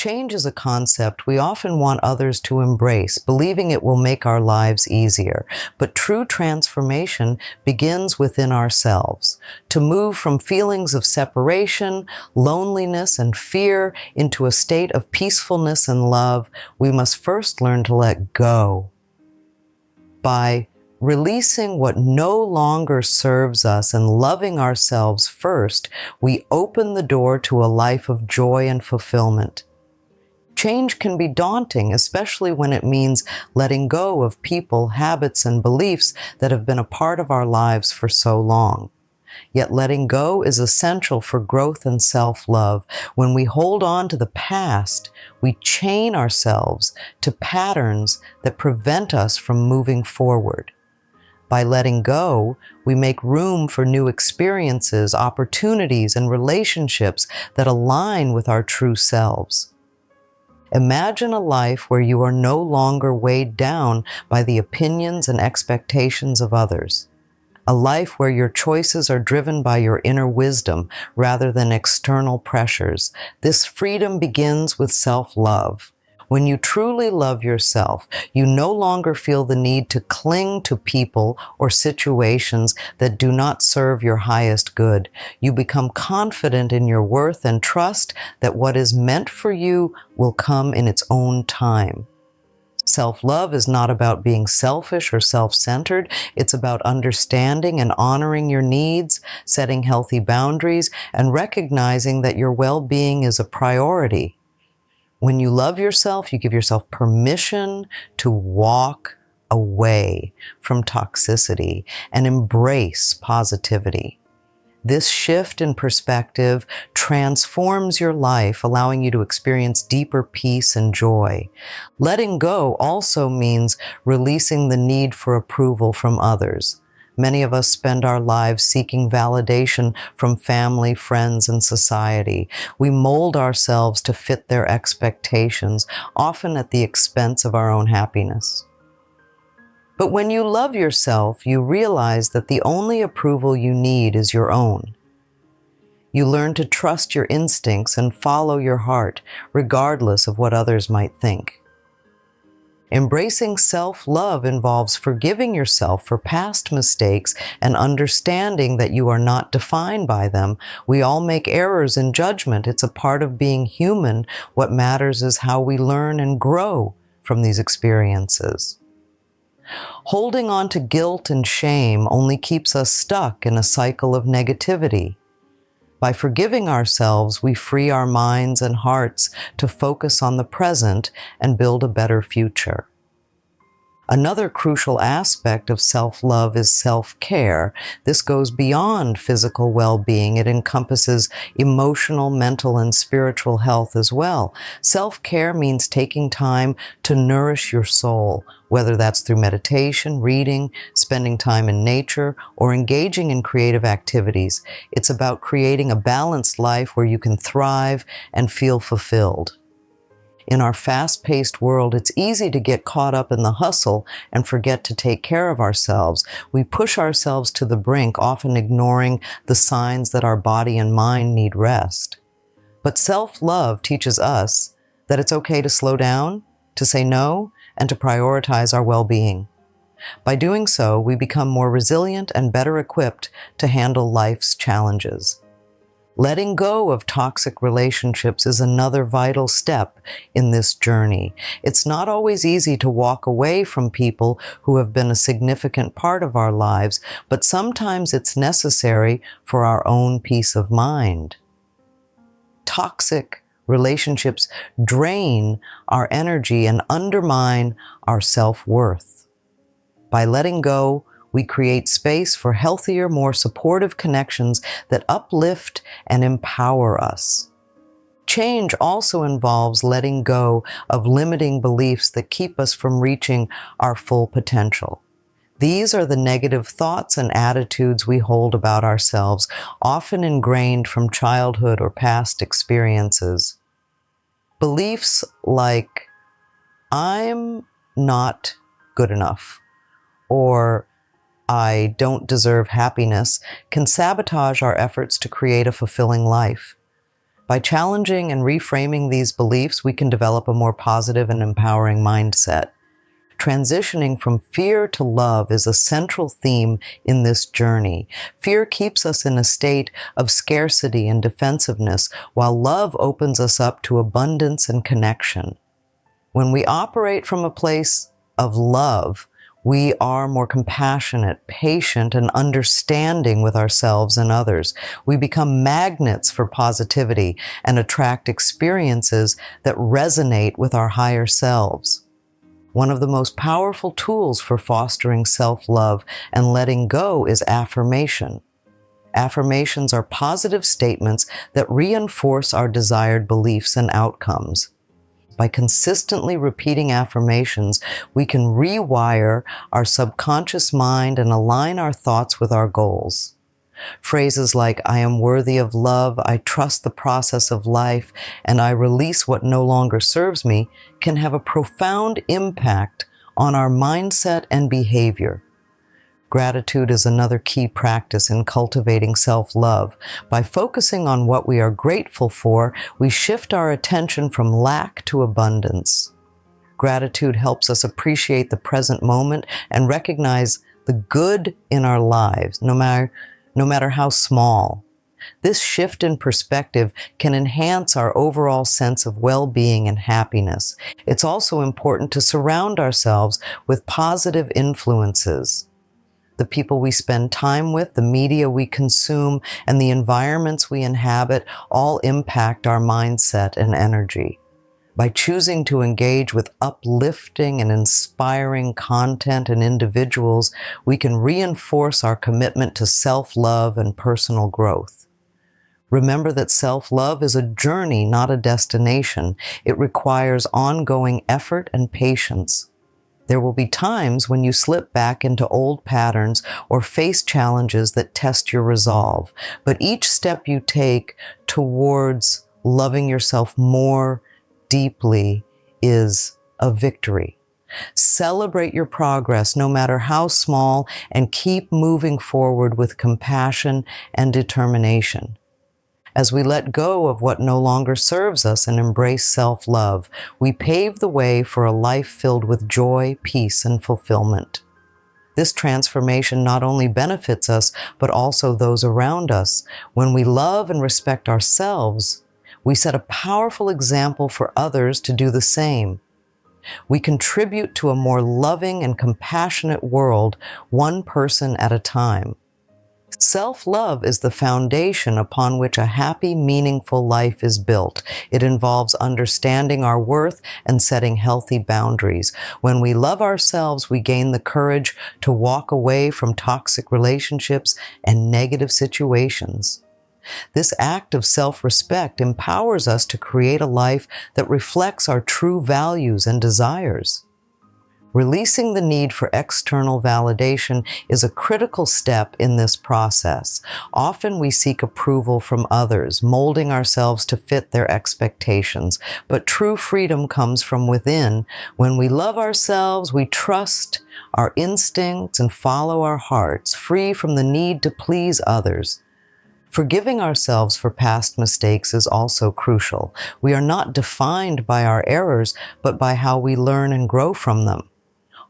Change is a concept we often want others to embrace, believing it will make our lives easier. But true transformation begins within ourselves. To move from feelings of separation, loneliness, and fear into a state of peacefulness and love, we must first learn to let go. By releasing what no longer serves us and loving ourselves first, we open the door to a life of joy and fulfillment. Change can be daunting, especially when it means letting go of people, habits, and beliefs that have been a part of our lives for so long. Yet letting go is essential for growth and self-love. When we hold on to the past, we chain ourselves to patterns that prevent us from moving forward. By letting go, we make room for new experiences, opportunities, and relationships that align with our true selves. Imagine a life where you are no longer weighed down by the opinions and expectations of others. A life where your choices are driven by your inner wisdom rather than external pressures. This freedom begins with self-love. When you truly love yourself, you no longer feel the need to cling to people or situations that do not serve your highest good. You become confident in your worth and trust that what is meant for you will come in its own time. Self-love is not about being selfish or self-centered. It's about understanding and honoring your needs, setting healthy boundaries, and recognizing that your well-being is a priority. When you love yourself, you give yourself permission to walk away from toxicity and embrace positivity. This shift in perspective transforms your life, allowing you to experience deeper peace and joy. Letting go also means releasing the need for approval from others. Many of us spend our lives seeking validation from family, friends, and society. We mold ourselves to fit their expectations, often at the expense of our own happiness. But when you love yourself, you realize that the only approval you need is your own. You learn to trust your instincts and follow your heart, regardless of what others might think. Embracing self-love involves forgiving yourself for past mistakes and understanding that you are not defined by them. We all make errors in judgment. It's a part of being human. What matters is how we learn and grow from these experiences. Holding on to guilt and shame only keeps us stuck in a cycle of negativity. By forgiving ourselves, we free our minds and hearts to focus on the present and build a better future. Another crucial aspect of self-love is self-care. This goes beyond physical well-being. It encompasses emotional, mental, and spiritual health as well. Self-care means taking time to nourish your soul, whether that's through meditation, reading, spending time in nature, or engaging in creative activities. It's about creating a balanced life where you can thrive and feel fulfilled. In our fast-paced world, it's easy to get caught up in the hustle and forget to take care of ourselves. We push ourselves to the brink, often ignoring the signs that our body and mind need rest. But self-love teaches us that it's okay to slow down, to say no, and to prioritize our well-being. By doing so, we become more resilient and better equipped to handle life's challenges. Letting go of toxic relationships is another vital step in this journey. It's not always easy to walk away from people who have been a significant part of our lives, but sometimes it's necessary for our own peace of mind. Toxic relationships drain our energy and undermine our self-worth. By letting go, we create space for healthier, more supportive connections that uplift and empower us. Change also involves letting go of limiting beliefs that keep us from reaching our full potential. These are the negative thoughts and attitudes we hold about ourselves, often ingrained from childhood or past experiences. Beliefs like, "I'm not good enough," or "I don't deserve happiness," can sabotage our efforts to create a fulfilling life. By challenging and reframing these beliefs, we can develop a more positive and empowering mindset. Transitioning from fear to love is a central theme in this journey. Fear keeps us in a state of scarcity and defensiveness, while love opens us up to abundance and connection. When we operate from a place of love, we are more compassionate, patient, and understanding with ourselves and others. We become magnets for positivity and attract experiences that resonate with our higher selves. One of the most powerful tools for fostering self-love and letting go is affirmation. Affirmations are positive statements that reinforce our desired beliefs and outcomes. By consistently repeating affirmations, we can rewire our subconscious mind and align our thoughts with our goals. Phrases like, "I am worthy of love," "I trust the process of life," and "I release what no longer serves me" can have a profound impact on our mindset and behavior. Gratitude is another key practice in cultivating self-love. By focusing on what we are grateful for, we shift our attention from lack to abundance. Gratitude helps us appreciate the present moment and recognize the good in our lives, no matter how small. This shift in perspective can enhance our overall sense of well-being and happiness. It's also important to surround ourselves with positive influences. The people we spend time with, the media we consume, and the environments we inhabit all impact our mindset and energy. By choosing to engage with uplifting and inspiring content and individuals, we can reinforce our commitment to self-love and personal growth. Remember that self-love is a journey, not a destination. It requires ongoing effort and patience. There will be times when you slip back into old patterns or face challenges that test your resolve, but each step you take towards loving yourself more deeply is a victory. Celebrate your progress, no matter how small, and keep moving forward with compassion and determination. As we let go of what no longer serves us and embrace self-love, we pave the way for a life filled with joy, peace, and fulfillment. This transformation not only benefits us, but also those around us. When we love and respect ourselves, we set a powerful example for others to do the same. We contribute to a more loving and compassionate world, one person at a time. Self-love is the foundation upon which a happy, meaningful life is built. It involves understanding our worth and setting healthy boundaries. When we love ourselves, we gain the courage to walk away from toxic relationships and negative situations. This act of self-respect empowers us to create a life that reflects our true values and desires. Releasing the need for external validation is a critical step in this process. Often we seek approval from others, molding ourselves to fit their expectations. But true freedom comes from within. When we love ourselves, we trust our instincts and follow our hearts, free from the need to please others. Forgiving ourselves for past mistakes is also crucial. We are not defined by our errors, but by how we learn and grow from them.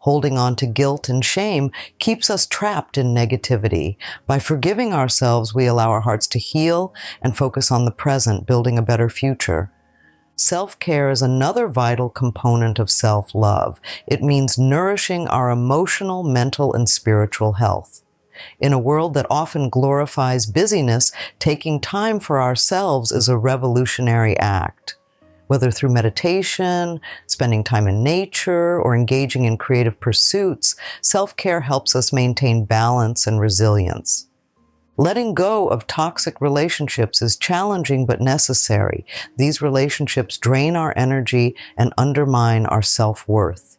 Holding on to guilt and shame keeps us trapped in negativity. By forgiving ourselves, we allow our hearts to heal and focus on the present, building a better future. Self-care is another vital component of self-love. It means nourishing our emotional, mental, and spiritual health. In a world that often glorifies busyness, taking time for ourselves is a revolutionary act. Whether through meditation, spending time in nature, or engaging in creative pursuits, self-care helps us maintain balance and resilience. Letting go of toxic relationships is challenging but necessary. These relationships drain our energy and undermine our self-worth.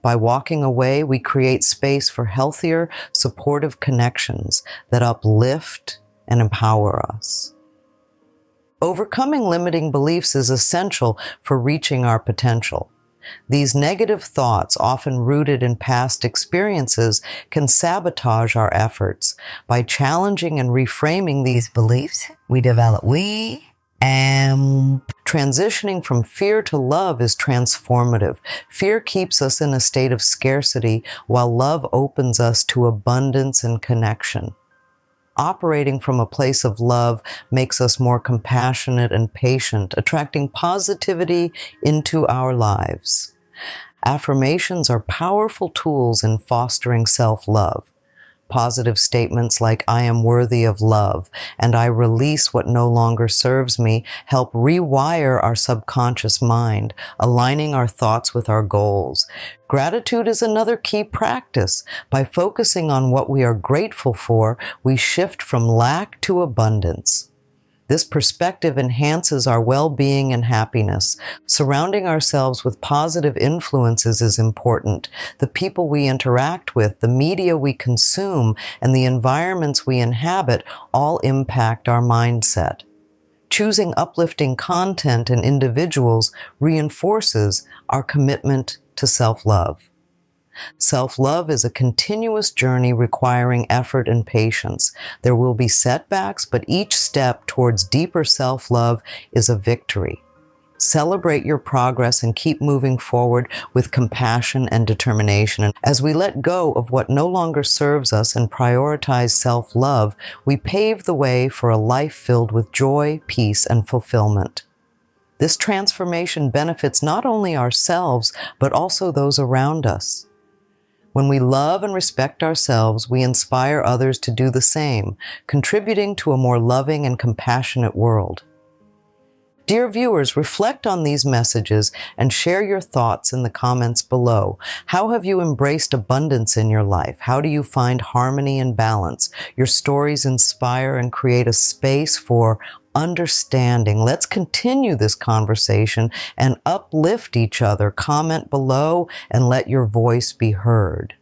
By walking away, we create space for healthier, supportive connections that uplift and empower us. Overcoming limiting beliefs is essential for reaching our potential. These negative thoughts, often rooted in past experiences, can sabotage our efforts. By challenging and reframing these beliefs, we develop Transitioning from fear to love is transformative. Fear keeps us in a state of scarcity, while love opens us to abundance and connection. Operating from a place of love makes us more compassionate and patient, attracting positivity into our lives. Affirmations are powerful tools in fostering self-love. Positive statements like "I am worthy of love" and "I release what no longer serves me" help rewire our subconscious mind, aligning our thoughts with our goals. Gratitude is another key practice. By focusing on what we are grateful for, we shift from lack to abundance. This perspective enhances our well-being and happiness. Surrounding ourselves with positive influences is important. The people we interact with, the media we consume, and the environments we inhabit all impact our mindset. Choosing uplifting content and individuals reinforces our commitment to self-love. Self-love is a continuous journey requiring effort and patience. There will be setbacks, but each step towards deeper self-love is a victory. Celebrate your progress and keep moving forward with compassion and determination. And as we let go of what no longer serves us and prioritize self-love, we pave the way for a life filled with joy, peace, and fulfillment. This transformation benefits not only ourselves, but also those around us. When we love and respect ourselves, we inspire others to do the same, contributing to a more loving and compassionate world. Dear viewers, reflect on these messages and share your thoughts in the comments below. How have you embraced abundance in your life? How do you find harmony and balance? Your stories inspire and create a space for understanding. Let's continue this conversation and uplift each other. Comment below and let your voice be heard.